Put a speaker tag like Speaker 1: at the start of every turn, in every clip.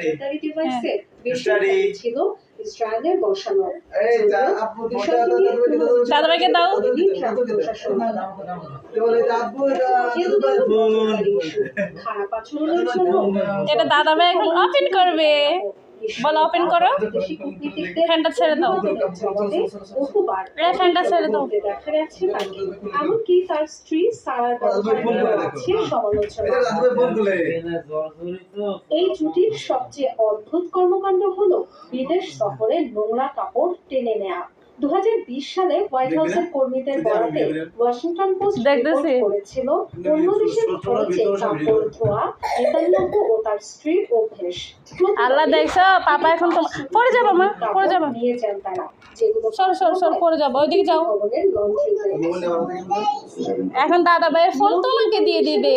Speaker 1: Military ডিভাইসে বেশিরভাগই ছিল ইসরায়েলের বসানো।
Speaker 2: দাদাভাইকে দাও।
Speaker 1: খারাপ আচরণের জন্য
Speaker 2: এটা দাদাভাই এখন ওপেন করবে। বলো ওপেন করো। ফ্যানটা ছেড়ে দাও। ফ্যানটা ছেড়ে দাও।
Speaker 1: দেখা যাচ্ছে তাকে এমনকি তার স্ত্রী সারার আছে সমালোচনা। এই জুটির সবচেয়ে অদ্ভুত কর্মকাণ্ড হলো বিদেশ সফরে নোংরা কাপড় টেনে নেওয়া। 2020 সালে হোয়াইট হাউসের কর্মীদের বরাতে ওয়াশিংটন পোস্ট করেছিল অন্য দেশের খরচে কাপড় ধোয়া নেতানিয়াহু ও তার স্ত্রীর অভ্যেস।
Speaker 2: আল্লাহ দেখছো পাপা এখন তো পড়ে যাবো মা, পড়ে যাবো।
Speaker 1: নিয়ে যান তারা, যেগুলো
Speaker 2: সর সর সর পড়ে যাবো, ওইদিকে যাও। এখন দাদাভাইয়ের ফোন তোমাকে দিয়ে দিবে।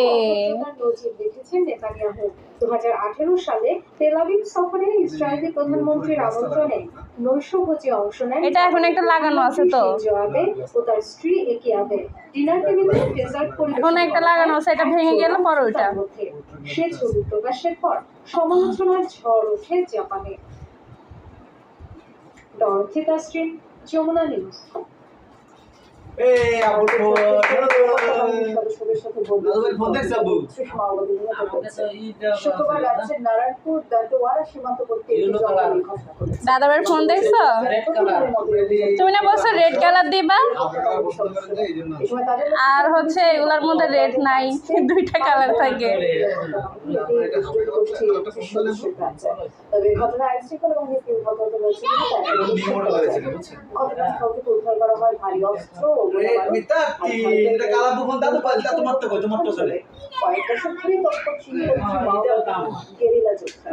Speaker 1: দেখেছেন নেতানিয়াহু 2018 সালে তেল আবিব সফরে ইসরায়েলি প্রধানমন্ত্রীর আমন্ত্রণে নৈশভোজে অংশ নেন।
Speaker 2: এটা এখন একটা লাগানো আছে তো।
Speaker 1: জবাবে ও তার স্ত্রী একিয়াবে ডিনার টেবিলে ডেজার্ট পরিবেশন।
Speaker 2: এখন একটা লাগানো আছে, এটা ভেঙে গেল পরে ওইটা।
Speaker 1: সে ছবি প্রকাশের পর সমালোচনার ঝড় ওঠে জাপানে। Dorothy Tasrin, Jamuna news.
Speaker 2: দাদাভাইয়ের ফোন দেখছো? তুমি না বলছো রেড কালার দিবা, আর হচ্ছে এগুলোর মধ্যে রেড নাই, দুইটা কালার থাকে।
Speaker 1: উদ্ধার করা হয় ভারী অস্ত্র, কয়েক দশক ধরে তৎপর ছিল গেরিলা যোদ্ধা।